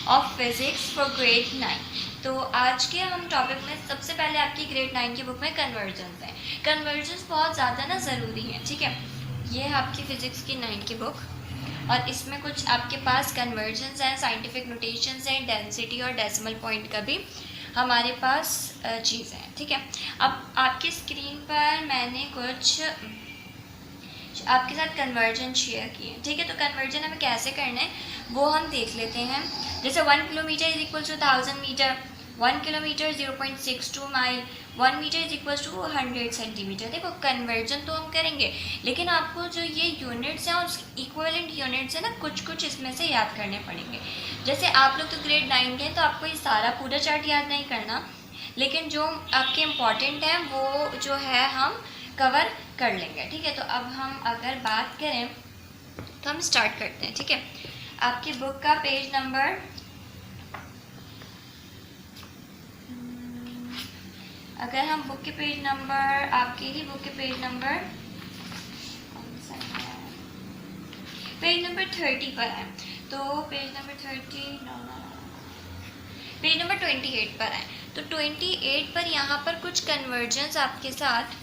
Of physics for grade 9। तो आज के हम टॉपिक में सबसे पहले आपकी ग्रेड 9 की बुक में कन्वर्जन्स है। कन्वर्जन्स बहुत ज़्यादा ना ज़रूरी है, ठीक है। ये है आपकी फिजिक्स की 9 की बुक और इसमें कुछ आपके पास कन्वर्जन्स हैं, साइंटिफिक नोटेशंस हैं, डेंसिटी और डेसिमल पॉइंट का भी हमारे पास चीज़ें हैं, ठीक है। अब आपकी स्क्रीन पर मैंने कुछ आपके साथ कन्वर्जन शेयर किए, ठीक है। तो कन्वर्जन हमें कैसे करना है वो हम देख लेते हैं। जैसे 1 kilometre is equal to 1000 metre, 1 kilometre 0.62 mile, 1 metre is equal to 100 centimetre. देखो कन्वर्जन तो हम करेंगे, लेकिन आपको जो ये यूनिट्स हैं और इक्विवेलेंट यूनिट्स है ना, कुछ इसमें से याद करने पड़ेंगे। जैसे आप लोग तो ग्रेड 9 के हैं, तो आपको ये सारा पूरा चार्ट याद नहीं करना, लेकिन जो आपके इम्पॉर्टेंट हैं वो जो है हम कवर कर लेंगे, ठीक है। तो अब हम अगर बात करें तो हम स्टार्ट करते हैं, ठीक है। आपकी बुक का पेज नंबर अगर हम बुक के पेज नंबर आपके ही बुक के पेज नंबर 30 पर है, तो पेज नंबर 30 पेज नंबर 28 पर है। तो 28 पर यहाँ पर कुछ कन्वर्जन्स आपके साथ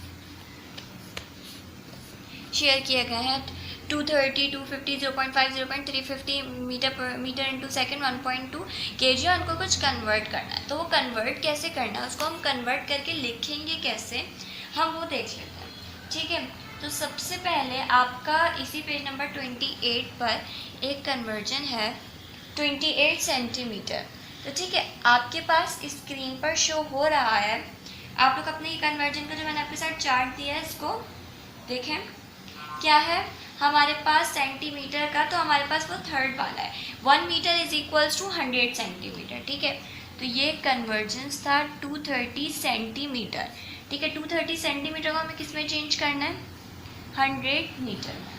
शेयर किए गए हैं। 230, 250, 0.5, 0.350 मीटर इंटू सेकेंड, 1.2 kg, और उनको कुछ कन्वर्ट करना है। तो वो कन्वर्ट कैसे करना है, उसको हम कन्वर्ट करके लिखेंगे कैसे, हम वो देख लेते हैं, ठीक है। तो सबसे पहले आपका इसी पेज नंबर 28 पर एक कन्वर्जन है 28 सेंटीमीटर। तो ठीक है, आपके पास स्क्रीन पर शो हो रहा है। आप लोग अपने कन्वर्जन का जो मैंने आपके साथ चार्ट दिया है इसको देखें, क्या है हमारे पास सेंटीमीटर का, तो हमारे पास वो थर्ड वाला है। 1 metre is equals to 100 centimetre, ठीक है। तो ये कन्वर्जेंस था 230 सेंटीमीटर, ठीक है। 230 सेंटीमीटर को हमें किस में चेंज करना है, 100 मीटर में।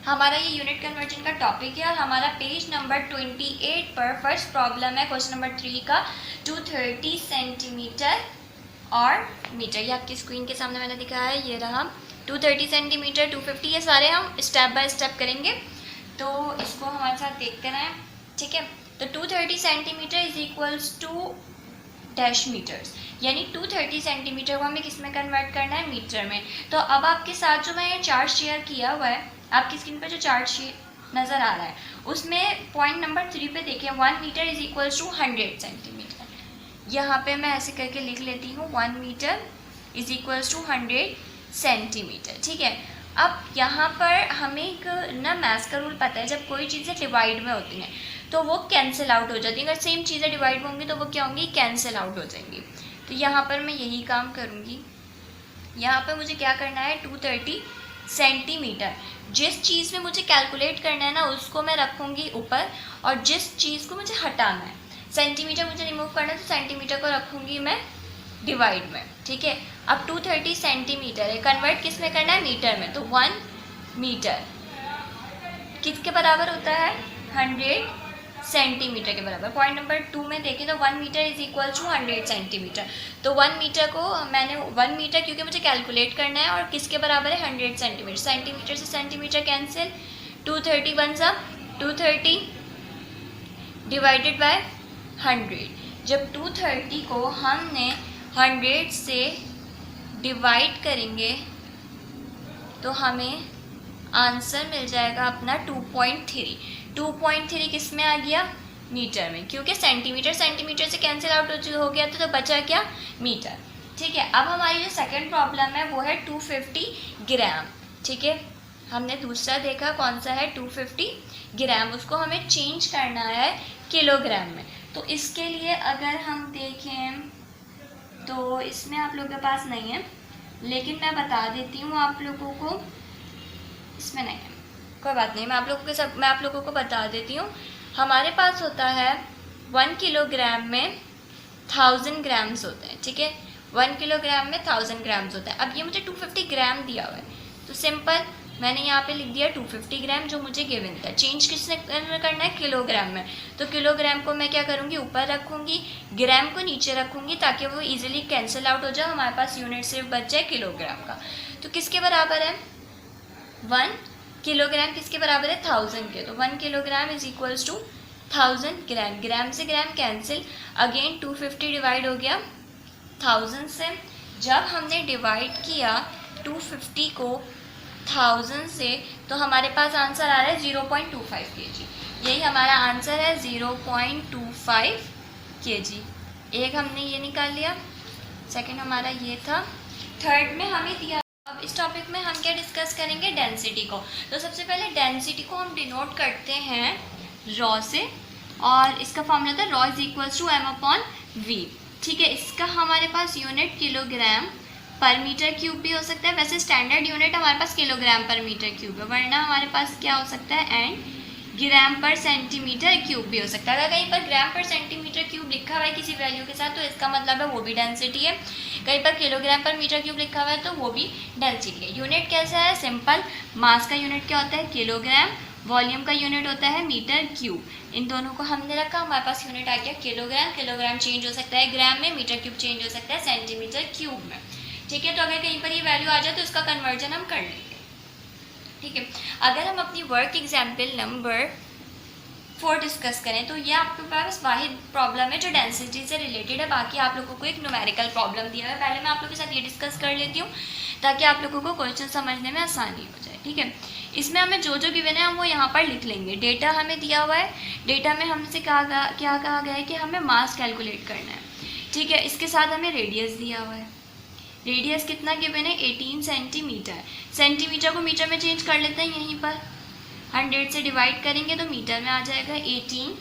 हमारा ये यूनिट कन्वर्जन का टॉपिक है और हमारा पेज नंबर 28 पर फर्स्ट प्रॉब्लम है क्वेश्चन नंबर 3 का 230 सेंटीमीटर और मीटर। ये आपकी स्क्रीन के सामने मैंने दिखाया है, ये रहा 230 सेंटीमीटर, 250, ये सारे हम स्टेप बाय स्टेप करेंगे, तो इसको हमारे साथ देखते रहें, ठीक है। तो 230 centimetre is equals to dash metres, यानी 230 सेंटीमीटर को हमें किस में कन्वर्ट करना है, मीटर में। तो अब आपके साथ जो मैं ये चार्ट शेयर किया हुआ है, आपकी स्क्रीन पर जो चार्ट शीट नज़र आ रहा है उसमें पॉइंट नंबर 3 पे देखें 1 metre is equals to 100 centimetre. यहाँ पे मैं ऐसे करके लिख लेती हूँ 1 metre is equals to 100 centimetre, ठीक है। अब यहाँ पर हमें एक ना मैथ्स का रूल पता है, जब कोई चीज़ें डिवाइड में होती हैं तो वो कैंसिल आउट हो जाती हैं। अगर सेम चीज़ें डिवाइड होंगी तो वो क्या होंगी, कैंसिल आउट हो जाएंगी। तो यहाँ पर मैं यही काम करूँगी। यहाँ पर मुझे क्या करना है, 230 सेंटीमीटर, जिस चीज़ में मुझे कैलकुलेट करना है ना उसको मैं रखूँगी ऊपर, और जिस चीज़ को मुझे हटाना है, सेंटीमीटर मुझे रिमूव करना है तो सेंटीमीटर को रखूँगी मैं डिवाइड में, ठीक है। अब 230 सेंटीमीटर है, कन्वर्ट किस में करना है, मीटर में। तो 1 मीटर किसके बराबर होता है, 100 सेंटीमीटर के बराबर। पॉइंट नंबर 2 में देखें तो 1 metre is equal to 100 centimetre. तो 1 मीटर को मैंने 1 मीटर क्योंकि मुझे कैलकुलेट करना है, और किसके बराबर है, 100 सेंटीमीटर। सेंटीमीटर से सेंटीमीटर कैंसिल, 230 वन सा 230 डिवाइडेड बाय 100। जब 230 को हमने 100 से डिवाइड करेंगे तो हमें आंसर मिल जाएगा अपना 2.3। 2.3 किस में आ गया, मीटर में, क्योंकि सेंटीमीटर सेंटीमीटर से कैंसिल आउट हो गया तो बचा क्या, मीटर, ठीक है। अब हमारी जो सेकंड प्रॉब्लम है वो है 250 ग्राम, ठीक है। हमने दूसरा देखा कौन सा है, 250 ग्राम, उसको हमें चेंज करना है किलोग्राम में। तो इसके लिए अगर हम देखें तो इसमें आप लोगों के पास नहीं है, लेकिन मैं बता देती हूँ आप लोगों को, इसमें नहीं है, कोई बात नहीं, मैं आप लोगों को बता देती हूँ। हमारे पास होता है 1 किलोग्राम में 1000 ग्राम्स होते हैं, ठीक है। 1 किलोग्राम में 1000 ग्राम्स होता है। अब ये मुझे 250 ग्राम दिया हुआ है, तो सिंपल मैंने यहाँ पे लिख दिया 250 ग्राम जो मुझे गिवन था। चेंज किसने करना है, किलोग्राम में, तो किलोग्राम को मैं क्या करूँगी, ऊपर रखूँगी, ग्राम को नीचे रखूँगी ताकि वो इजीली कैंसिल आउट हो जाए, हमारे पास यूनिट सिर्फ बच जाए किलोग्राम का। तो किसके बराबर है, 1 किलोग्राम किसके बराबर है, 1000 के, तो 1 किलोग्राम इज इक्वल्स टू 1000 ग्राम। ग्राम से ग्राम कैंसिल, अगेन 250 डिवाइड हो गया 1000 से। जब हमने डिवाइड किया 250 को 1000 से तो हमारे पास आंसर आ रहा है 0.25 kg। यही हमारा आंसर है 0.25 kg। एक हमने ये निकाल लिया, सेकंड हमारा ये था। थर्ड में हमें दिया, अब इस टॉपिक में हम क्या डिस्कस करेंगे, डेंसिटी को। तो सबसे पहले डेंसिटी को हम डिनोट करते हैं रॉ से, और इसका फॉर्मूला था raw is equals to m/v। ठीक है, इसका हमारे पास unit kilogram per metre cube भी हो सकता है, वैसे स्टैंडर्ड यूनिट हमारे पास किलोग्राम पर मीटर क्यूब है, वरना हमारे पास क्या हो सकता है, एंड ग्राम पर सेंटीमीटर क्यूब भी हो सकता है। अगर कहीं पर ग्राम पर सेंटीमीटर क्यूब लिखा हुआ है किसी वैल्यू के साथ तो इसका मतलब है वो भी डेंसिटी है, कहीं पर किलोग्राम पर मीटर क्यूब लिखा हुआ है तो वो भी डेंसिटी है। यूनिट कैसा है, सिंपल, मास का यूनिट क्या होता है, किलोग्राम, वॉल्यूम का यूनिट होता है मीटर क्यूब। इन दोनों को हमने रखा, हमारे पास यूनिट आ गया किलोग्राम। किलोग्राम चेंज हो सकता है ग्राम में, मीटर क्यूब चेंज हो सकता है सेंटीमीटर क्यूब में। ठीक है, तो अगर कहीं पर ये वैल्यू आ जाए तो इसका कन्वर्जन हम कर लेंगे। ठीक है, अगर हम अपनी वर्क एग्जाम्पल नंबर 4 डिस्कस करें तो ये आपके पास वाहिद प्रॉब्लम है जो डेंसिटी से रिलेटेड है, बाकी आप लोगों को एक न्यूमेरिकल प्रॉब्लम दिया है। पहले मैं आप लोगों के साथ ये डिस्कस कर लेती हूँ ताकि आप लोगों को क्वेश्चन समझने में आसानी हो जाए। ठीक है, इसमें हमें जो जो गिवन है हम वो यहाँ पर लिख लेंगे। डेटा हमें दिया हुआ है, डेटा में हमसे क्या कहा गया है कि हमें मास कैलकुलेट करना है। ठीक है, इसके साथ हमें रेडियस दिया हुआ है, रेडियस कितना गिवन है, 18 सेंटीमीटर। सेंटीमीटर को मीटर में चेंज कर लेते हैं, यहीं पर 100 से डिवाइड करेंगे तो मीटर में आ जाएगा। 18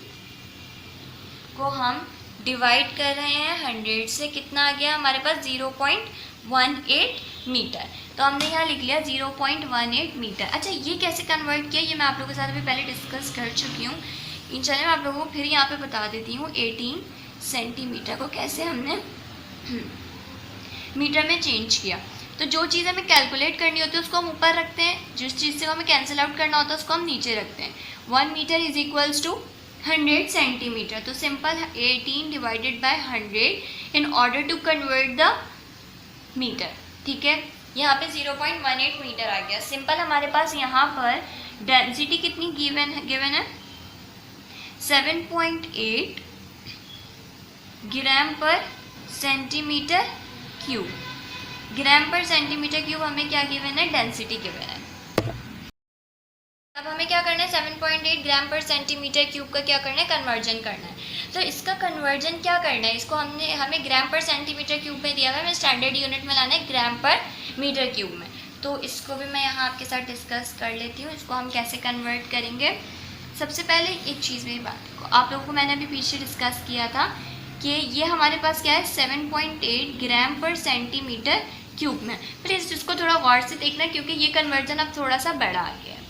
को हम डिवाइड कर रहे हैं 100 से, कितना आ गया हमारे पास, 0.18 मीटर। तो हमने यहाँ लिख लिया 0.18 मीटर। अच्छा, ये कैसे कन्वर्ट किया, ये मैं आप लोगों के साथ अभी पहले डिस्कस कर चुकी हूँ। इंशाल्लाह मैं आप लोगों को फिर यहाँ पे बता देती हूँ 18 सेंटीमीटर को कैसे हमने मीटर में चेंज किया। तो जो चीज़ हमें कैलकुलेट करनी होती है उसको हम ऊपर रखते हैं, जिस चीज़ से हमें कैंसिल आउट करना होता है उसको हम नीचे रखते हैं। 1 metre is equals to 100 centimetre. तो simple 18 divided by 100 in order to convert the metre. ठीक है, यहाँ पे 0.18 मीटर आ गया। सिंपल हमारे पास यहाँ पर डेंसिटी कितनी गिवन है 7.8 ग्राम पर सेंटीमीटर क्यूब। ग्राम पर सेंटीमीटर क्यूब हमें क्या गिवन है, डेंसिटी गिवन है। अब हमें क्या करना है, 7.8 ग्राम पर सेंटीमीटर क्यूब का क्या करना है, कन्वर्जन करना है। तो इसका कन्वर्जन क्या करना है, इसको हमें ग्राम पर सेंटीमीटर क्यूब में दिया हुआ है, हमें स्टैंडर्ड यूनिट में लाना है ग्राम पर मीटर क्यूब में। तो इसको भी मैं यहाँ आपके साथ डिस्कस कर लेती हूँ, इसको हम कैसे कन्वर्ट करेंगे। सबसे पहले एक चीज़ मेरी बात को आप लोगों को मैंने अभी पीछे डिस्कस किया था कि ये हमारे पास क्या है 7.8 ग्राम पर सेंटीमीटर क्यूब में। प्लीज़ इसको थोड़ा गौर से देखना क्योंकि ये कन्वर्जन अब थोड़ा सा बड़ा आ गया है।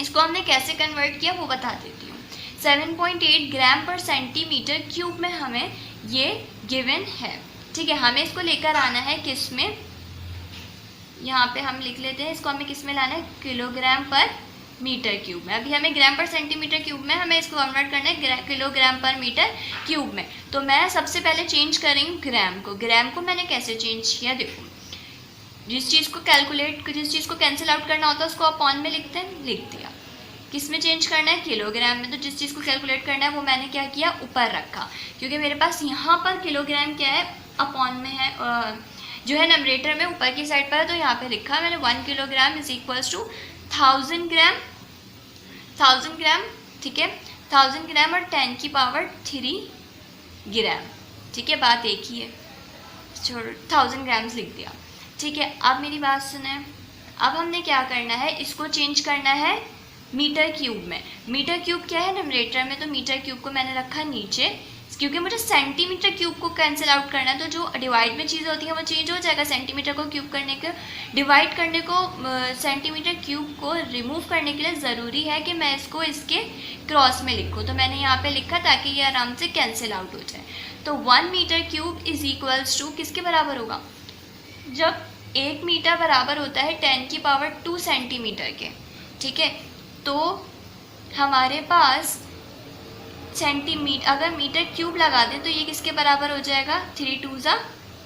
इसको हमने कैसे कन्वर्ट किया वो बता देती हूँ। 7.8 ग्राम पर सेंटीमीटर क्यूब में हमें ये गिवन है। ठीक है, हमें इसको लेकर आना है किस में, यहाँ पे हम लिख लेते हैं, इसको हमें किस में लाना है, किलोग्राम पर मीटर क्यूब में। अभी हमें ग्राम पर सेंटीमीटर क्यूब में हमें इसको कन्वर्ट करना है किलोग्राम पर मीटर क्यूब में। तो मैं सबसे पहले चेंज करेंगे ग्राम को। ग्राम को मैंने कैसे चेंज किया, देखो, जिस चीज़ को कैंसिल आउट करना होता है उसको अपॉन में लिखते हैं, लिख दिया। किस में चेंज करना है, किलोग्राम में। तो जिस चीज़ को कैलकुलेट करना है वो मैंने क्या किया, ऊपर रखा, क्योंकि मेरे पास यहाँ पर किलोग्राम क्या है, अपॉन में है, जो है नंबरेटर में ऊपर की साइड पर है, तो यहाँ पे लिखा मैंने 1 किलोग्राम इज इक्वल्स टू 1000 ग्राम। 1000 ग्राम, ठीक है, 1000 ग्राम और 10 की पावर 3 ग्राम। ठीक है, बात एक ही है, छोड़ 1000 ग्राम्स लिख दिया। ठीक है, अब मेरी बात सुने, अब हमने क्या करना है, इसको चेंज करना है मीटर क्यूब में। मीटर क्यूब क्या है, नंबरेटर में, तो मीटर क्यूब को मैंने रखा नीचे, क्योंकि मुझे सेंटीमीटर क्यूब को कैंसिल आउट करना है। तो जो डिवाइड में चीज़ होती है वो चेंज हो जाएगा। सेंटीमीटर को क्यूब करने के, डिवाइड करने को, सेंटीमीटर क्यूब को रिमूव करने के लिए ज़रूरी है कि मैं इसको इसके क्रॉस में लिखूँ। तो मैंने यहाँ पे लिखा ताकि ये आराम से कैंसिल आउट हो जाए। तो 1 metre cube is equals to किसके बराबर होगा, जब 1 मीटर बराबर होता है 10 की पावर 2 सेंटीमीटर के, ठीक है। तो हमारे पास सेंटीमीटर, अगर मीटर क्यूब लगा दें तो ये किसके बराबर हो जाएगा, 3 2 ज़ा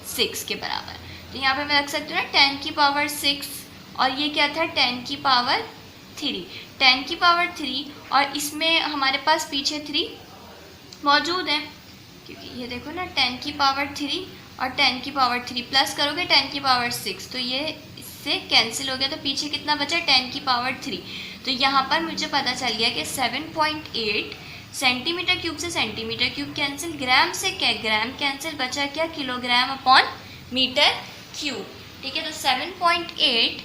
6 के बराबर। तो यहाँ पे मैं रख सकती हूँ ना 10 की पावर 6, और ये क्या था 10 की पावर 3, 10 की पावर 3, और इसमें हमारे पास पीछे 3 मौजूद है, क्योंकि ये देखो ना 10 की पावर 3 और 10 की पावर 3 प्लस करोगे 10 की पावर 6, तो ये इससे कैंसिल हो गया, तो पीछे कितना बचा 10 की पावर 3। तो यहाँ पर मुझे पता चल गया कि 7.8 सेंटीमीटर क्यूब से सेंटीमीटर क्यूब कैंसिल, ग्राम से क्या ग्राम कैंसिल, बचा क्या किलोग्राम अपॉन मीटर क्यूब, ठीक है। तो 7.8,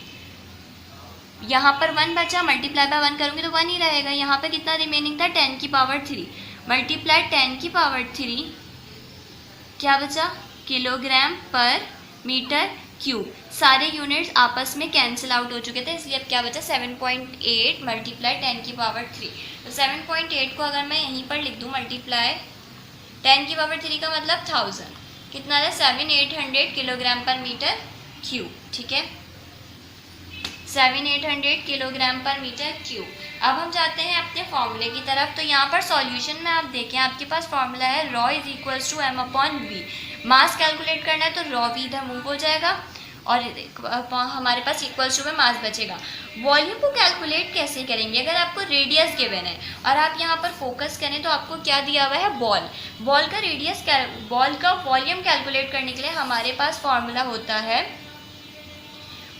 यहाँ पर 1 बचा, मल्टीप्लाई बाय 1 करूँगी तो 1 ही रहेगा। यहाँ पर कितना रिमेनिंग था 10 की पावर 3 मल्टीप्लाई 10 की पावर 3, क्या बचा किलोग्राम पर मीटर क्यूब। सारे यूनिट्स आपस में कैंसिल आउट हो चुके थे, इसलिए अब क्या बचा 7.8 मल्टीप्लाई 10 की पावर 3। तो 7.8 को अगर मैं यहीं पर लिख दूँ मल्टीप्लाई 10 की पावर 3 का मतलब 1000, कितना है 7800 किलोग्राम पर मीटर क्यूब, ठीक है, 7800 किलोग्राम पर मीटर क्यूब। अब हम जाते हैं अपने फॉर्मूले की तरफ। तो यहाँ पर सॉल्यूशन में आप देखें, आपके पास फॉर्मूला है ρ is equals to M upon V. Mass calculate करना है तो ρ वी इधर मूव हो जाएगा, और हमारे पास इक्वल्स टू में मास बचेगा। वॉल्यूम को कैलकुलेट कैसे करेंगे, अगर आपको रेडियस गिवन है और आप यहाँ पर फोकस करें तो आपको क्या दिया हुआ है बॉल, बॉल का रेडियस, बॉल का वॉल्यूम कैलकुलेट करने के लिए हमारे पास फॉर्मूला होता है,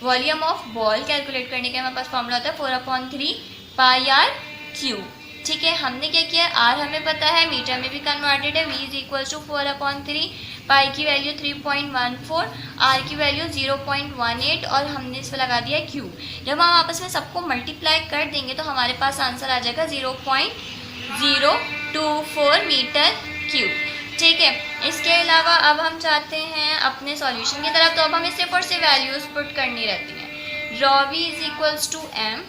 वॉल्यूम ऑफ बॉल कैलकुलेट करने के हमारे पास फॉर्मूला होता है 4/3 पाई आर क्यूब, ठीक है। हमने क्या किया, आर हमें पता है, मीटर में भी कन्वर्टेड है, we is equal to 4/3, pi की वैल्यू 3.14, आर की वैल्यू 0.18, और हमने इस पर लगा दिया क्यूब। जब हम आपस में सबको मल्टीप्लाई कर देंगे तो हमारे पास आंसर आ जाएगा 0.024 मीटर क्यूब, ठीक है। इसके अलावा अब हम चाहते हैं अपने सॉल्यूशन की तरफ, तो अब हमें सिर्फ और सिर्फ वैल्यूज़ पुट करनी रहती हैं। ρ V is equals to M,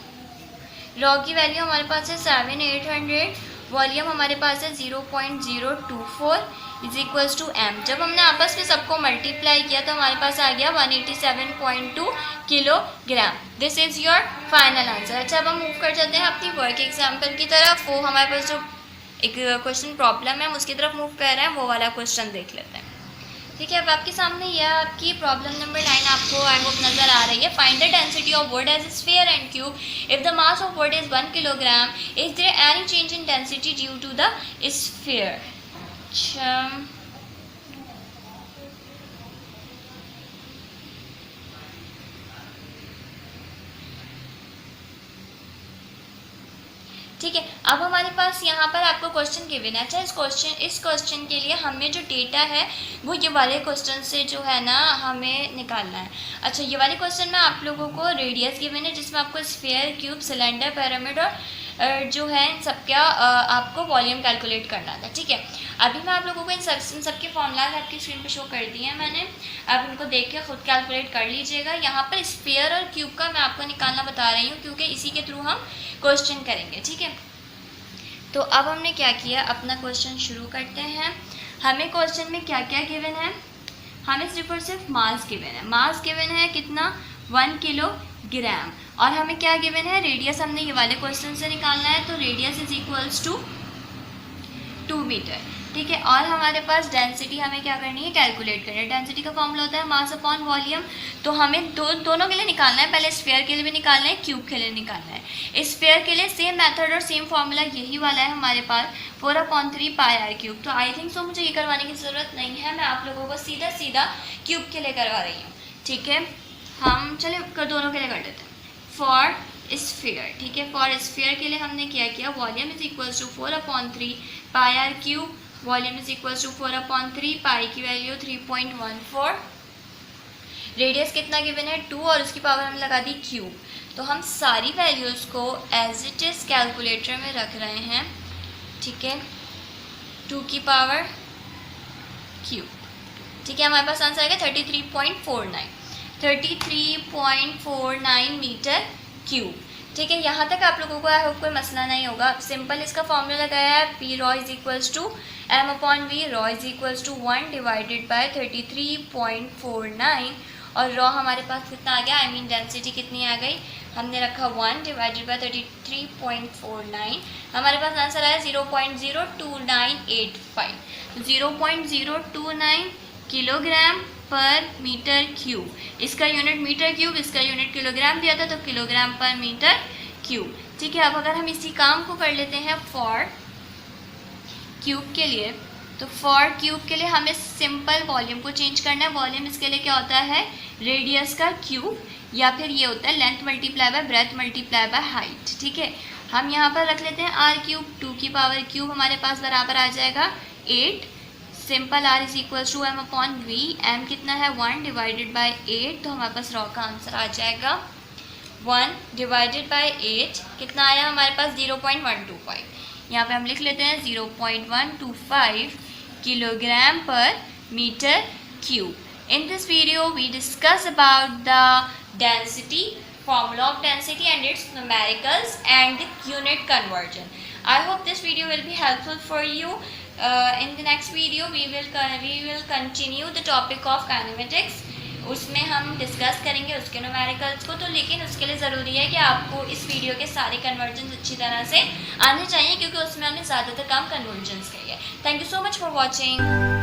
rho की वैल्यू हमारे पास है 7800, वॉल्यूम हमारे पास है 0.024 इज इक्वल्स टू एम। जब हमने आपस में सबको मल्टीप्लाई किया तो हमारे पास आ गया 187.2 kilogram. This is your final answer. अच्छा, अब हम मूव कर जाते हैं अपनी वर्क एग्जाम्पल की तरफ। वो हमारे पास जो एक क्वेश्चन प्रॉब्लम है हम उसकी तरफ मूव कर रहे हैं, वो वाला क्वेश्चन देख लेते हैं, ठीक है। अब आपके सामने यह आपकी प्रॉब्लम नंबर 9 आपको आई होप नज़र आ रही है। Find the density of wood as sphere and cube if the mass of wood is 1 kilogram, is there any change in density due to the sphere. अच्छा, ठीक है। अब हमारे पास यहाँ पर आपको क्वेश्चन गिवन है। अच्छा, इस क्वेश्चन के लिए हमें जो डेटा है वो ये वाले क्वेश्चन से जो है ना हमें निकालना है। अच्छा, ये वाले क्वेश्चन में आप लोगों को रेडियस गिवन है, जिसमें आपको स्फीयर, क्यूब, सिलेंडर, पिरामिड और जो है इन सबका आपको वॉल्यूम कैलकुलेट करना था, ठीक है। अभी मैं आप लोगों को इन सबके फॉर्मूलाज आपकी स्क्रीन पे शो कर दिए हैं मैंने, आप इनको देख के खुद कैलकुलेट कर लीजिएगा। यहाँ पर स्फीयर और क्यूब का मैं आपको निकालना बता रही हूँ क्योंकि इसी के थ्रू हम क्वेश्चन करेंगे, ठीक है। तो अब हमने क्या किया, अपना क्वेश्चन शुरू करते हैं। हमें क्वेश्चन में क्या क्या गिवन है, हमें सिर्फ और सिर्फ मास गिवन है। मास गिवन है कितना 1 किलोग्राम, और हमें क्या गिवन है रेडियस, हमने ये वाले क्वेश्चन से निकालना है। तो radius is equals to 2 metre, ठीक है। और हमारे पास डेंसिटी हमें क्या करनी है, कैलकुलेट करनी है। डेंसिटी का फॉर्मूला होता है मास अपॉन वॉल्यूम। तो हमें दोनों के लिए निकालना है, पहले स्फीयर के लिए भी निकालना है, क्यूब के लिए निकालना है। स्फीयर के लिए सेम मेथड और सेम फॉर्मूला यही वाला है हमारे पास 4/3 पाई आर क्यूब। तो आई थिंक सो मुझे ये करवाने की ज़रूरत नहीं है, मैं आप लोगों को सीधा क्यूब के लिए करवा रही हूँ, ठीक है। हम चलिए दोनों के लिए कर देते हैं। फॉर स्फीयर, ठीक है, फॉर स्फीयर के लिए हमने क्या किया, volume is equals to 4/3 pi R cube, volume is equals to 4/3, pi की वैल्यू 3.14, रेडियस कितना गिवन है 2, और उसकी पावर हम लगा दी क्यूब। तो हम सारी वैल्यूज़ को एज इट इज़ कैलकुलेटर में रख रहे हैं, ठीक है, 2 की पावर क्यूब, ठीक है। हमारे पास आंसर आएगा 33.49 मीटर क्यूब, ठीक है। यहाँ तक आप लोगों को आई होप कोई मसला नहीं होगा। सिंपल इसका फॉर्मूला लगाया है, P rho is equals to M upon V, rho is equals to 1 divided by 33.49, और रॉ हमारे पास कितना आ गया, आई मीन डेंसिटी कितनी आ गई, हमने रखा 1 डिवाइडेड बाय 33.49, हमारे पास आंसर आया 0.02985, 0.029 किलोग्राम पर मीटर क्यूब। इसका यूनिट मीटर क्यूब, इसका यूनिट किलोग्राम दिया था तो किलोग्राम पर मीटर क्यूब। ठीक है, अब अगर हम इसी काम को कर लेते हैं फॉर क्यूब के लिए, तो फॉर क्यूब के लिए हमें सिंपल वॉल्यूम को चेंज करना है। वॉल्यूम इसके लिए क्या होता है, रेडियस का क्यूब, या फिर ये होता है length multiply by breath multiply by height. ठीक है, हम यहाँ पर रख लेते हैं आर क्यूब, 2 की पावर क्यूब हमारे पास बराबर आ जाएगा 8, simple R is equal to M upon V, M कितना है 1 डिवाइडेड बाय 8, तो हमारे पास रॉ का आंसर आ जाएगा 1 डिवाइडेड बाय 8 कितना आया हमारे पास 0.125, यहाँ पे हम लिख लेते हैं 0.125 kilogram per metre cube. In this video we discuss about the density, formula of density and its numericals and the unit conversion. I hope this video will be helpful for you. In the next video we will continue the topic of kinematics. उसमें हम discuss करेंगे उसके numericals को, तो लेकिन उसके लिए ज़रूरी है कि आपको इस वीडियो के सारे कन्वर्जन्स अच्छी तरह से आने चाहिए, क्योंकि उसमें हमने ज़्यादातर काम कन्वर्जन्स के लिए। Thank you so much for watching.